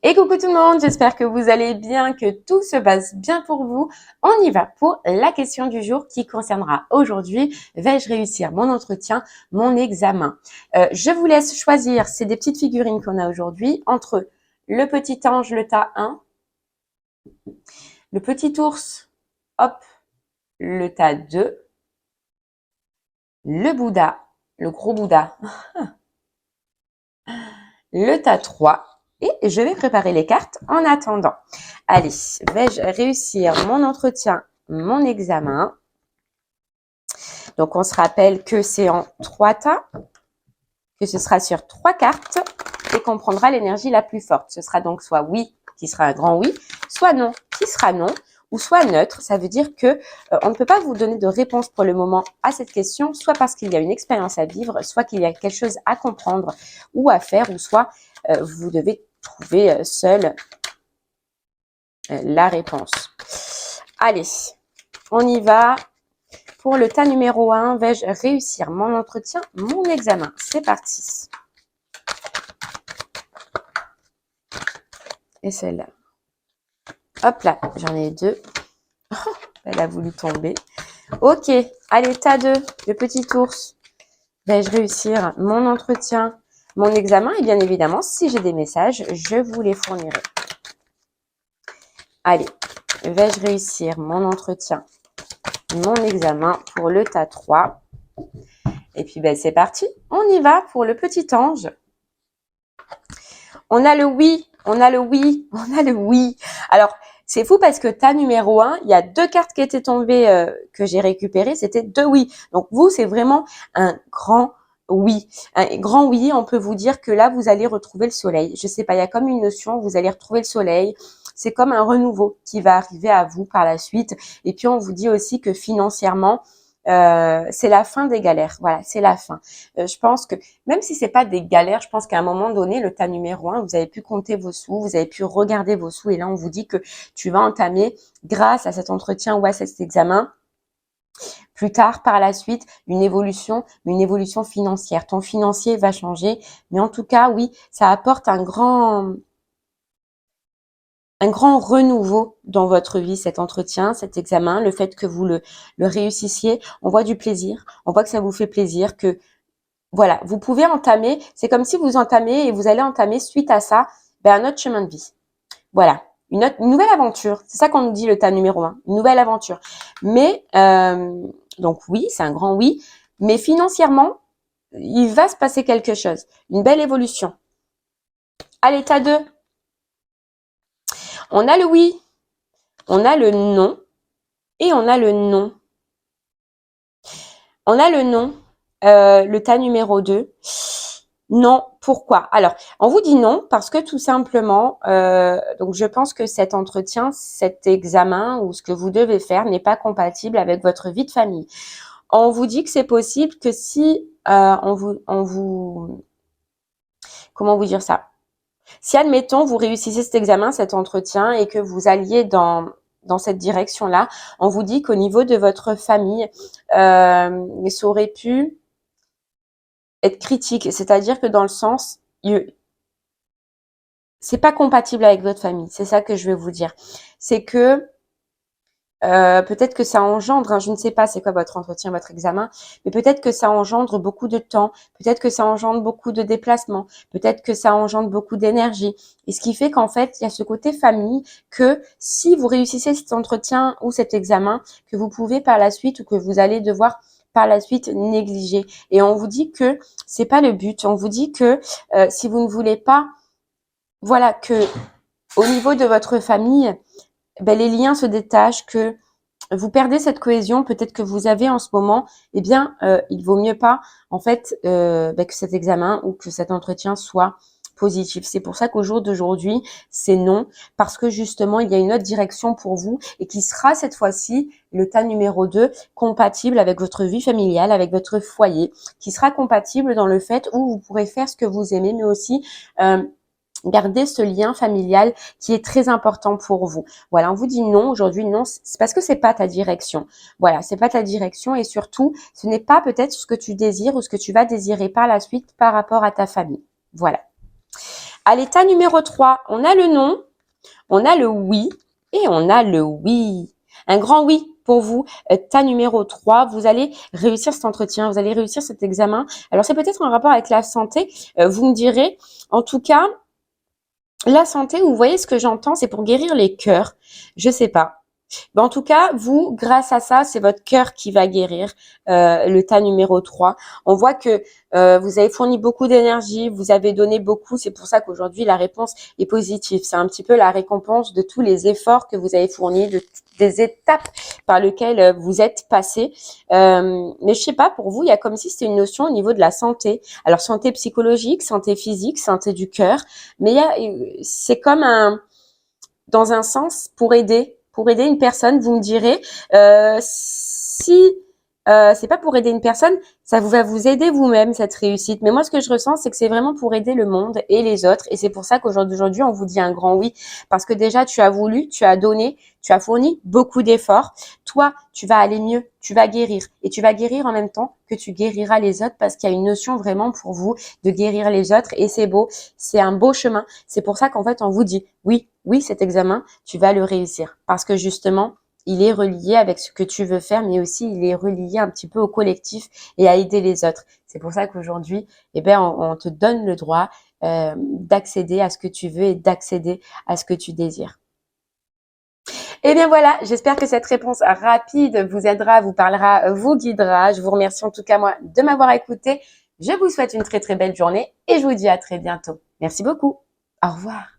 Et coucou tout le monde, j'espère que vous allez bien, que tout se passe bien pour vous. On y va pour la question du jour qui concernera aujourd'hui, vais-je réussir mon entretien, mon examen? Je vous laisse choisir, c'est des petites figurines qu'on a aujourd'hui, entre le petit ange, le tas 1, le petit ours, hop, le tas 2, le Bouddha, le gros Bouddha, le tas 3. Et je vais préparer les cartes en attendant. Allez, vais-je réussir mon entretien, mon examen? Donc, on se rappelle que c'est en 3 tas, que ce sera sur 3 cartes et qu'on prendra l'énergie la plus forte. Ce sera donc soit oui, qui sera un grand oui, soit non, qui sera non, ou soit neutre. Ça veut dire que on ne peut pas vous donner de réponse pour le moment à cette question, soit parce qu'il y a une expérience à vivre, soit qu'il y a quelque chose à comprendre ou à faire, ou soit vous devez trouver seul la réponse. Allez, on y va. Pour le tas numéro 1, vais-je réussir mon entretien, mon examen? C'est parti. Et celle-là. Hop là, j'en ai 2. Oh, elle a voulu tomber. Ok, allez, tas 2, le petit ours. Vais-je réussir mon entretien, mon examen? Et bien évidemment, si j'ai des messages, je vous les fournirai. Allez, vais-je réussir mon entretien, mon examen pour le tas 3? Et puis, ben, c'est parti. On y va pour le petit ange. On a le oui, on a le oui, on a le oui. Alors, c'est fou parce que tas numéro 1, il y a 2 cartes qui étaient tombées que j'ai récupérées. C'était 2 oui. Donc, vous, c'est vraiment un grand oui. Un grand oui, on peut vous dire que là, vous allez retrouver le soleil. Je sais pas, il y a comme une notion, vous allez retrouver le soleil. C'est comme un renouveau qui va arriver à vous par la suite. Et puis, on vous dit aussi que financièrement, c'est la fin des galères. Voilà, c'est la fin. Je pense que même si c'est pas des galères, je pense qu'à un moment donné, le tas numéro 1, vous avez pu compter vos sous, vous avez pu regarder vos sous et là, on vous dit que tu vas entamer, grâce à cet entretien ou à cet examen, plus tard, par la suite, une évolution financière. Ton financier va changer, mais en tout cas, oui, ça apporte un grand renouveau dans votre vie, cet entretien, cet examen, le fait que vous le réussissiez. On voit du plaisir, on voit que ça vous fait plaisir, que voilà, vous pouvez entamer, c'est comme si vous entamez et vous allez entamer suite à ça, un autre chemin de vie. Voilà, une nouvelle aventure. C'est ça qu'on nous dit le tas numéro 1, une nouvelle aventure. Mais, donc oui, c'est un grand oui, mais financièrement, il va se passer quelque chose, une belle évolution. Allez, tas 2. On a le oui, on a le non et on a le non. On a le non, le tas numéro 2. Non, pourquoi? Alors, on vous dit non parce que tout simplement, donc je pense que cet entretien, cet examen ou ce que vous devez faire n'est pas compatible avec votre vie de famille. On vous dit que c'est possible que si comment vous dire ça? Si admettons vous réussissez cet examen, cet entretien et que vous alliez dans cette direction-là, on vous dit qu'au niveau de votre famille, ça aurait pu être critique, c'est-à-dire que dans le sens, c'est pas compatible avec votre famille. C'est ça que je veux vous dire. C'est que peut-être que ça engendre, je ne sais pas c'est quoi votre entretien, votre examen, mais peut-être que ça engendre beaucoup de temps, peut-être que ça engendre beaucoup de déplacements, peut-être que ça engendre beaucoup d'énergie. Et ce qui fait qu'en fait, il y a ce côté famille que si vous réussissez cet entretien ou cet examen, que vous pouvez par la suite ou que vous allez devoir par la suite négliger. Et on vous dit que c'est pas le but. On vous dit que si vous ne voulez pas, voilà, que au niveau de votre famille, les liens se détachent, que vous perdez cette cohésion peut-être que vous avez en ce moment, il vaut mieux pas en fait que cet examen ou que cet entretien soit positif. C'est pour ça qu'au jour d'aujourd'hui, c'est non, parce que justement, il y a une autre direction pour vous et qui sera cette fois-ci, le tas numéro 2, compatible avec votre vie familiale, avec votre foyer, qui sera compatible dans le fait où vous pourrez faire ce que vous aimez, mais aussi garder ce lien familial qui est très important pour vous. Voilà, on vous dit non aujourd'hui, non, c'est parce que c'est pas ta direction. Voilà, c'est pas ta direction et surtout, ce n'est pas peut-être ce que tu désires ou ce que tu vas désirer par la suite par rapport à ta famille. Voilà. À l'état numéro 3, on a le non, on a le oui et on a le oui. Un grand oui pour vous. Tas numéro 3, vous allez réussir cet entretien, vous allez réussir cet examen. Alors, c'est peut-être en rapport avec la santé, vous me direz. En tout cas, la santé, vous voyez ce que j'entends, c'est pour guérir les cœurs. Je sais pas. Ben, en tout cas, vous, grâce à ça, c'est votre cœur qui va guérir le tas numéro 3. On voit que vous avez fourni beaucoup d'énergie, vous avez donné beaucoup. C'est pour ça qu'aujourd'hui, la réponse est positive. C'est un petit peu la récompense de tous les efforts que vous avez fournis, des étapes par lesquelles vous êtes passé. Mais je sais pas, pour vous, il y a comme si c'était une notion au niveau de la santé. Alors, santé psychologique, santé physique, santé du cœur. Mais c'est comme dans un sens, pour aider une personne, vous me direz, si c'est pas pour aider une personne, ça va vous aider vous-même, cette réussite. Mais moi, ce que je ressens, c'est que c'est vraiment pour aider le monde et les autres. Et c'est pour ça qu'aujourd'hui, on vous dit un grand oui. Parce que déjà, tu as voulu, tu as donné, tu as fourni beaucoup d'efforts. Toi, tu vas aller mieux, tu vas guérir. Et tu vas guérir en même temps que tu guériras les autres parce qu'il y a une notion vraiment pour vous de guérir les autres. Et c'est beau, c'est un beau chemin. C'est pour ça qu'en fait, on vous dit oui, oui, cet examen, tu vas le réussir. Parce que justement, il est relié avec ce que tu veux faire, mais aussi il est relié un petit peu au collectif et à aider les autres. C'est pour ça qu'aujourd'hui, on te donne le droit d'accéder à ce que tu veux et d'accéder à ce que tu désires. Eh bien voilà, j'espère que cette réponse rapide vous aidera, vous parlera, vous guidera. Je vous remercie en tout cas moi de m'avoir écouté. Je vous souhaite une très très belle journée et je vous dis à très bientôt. Merci beaucoup. Au revoir.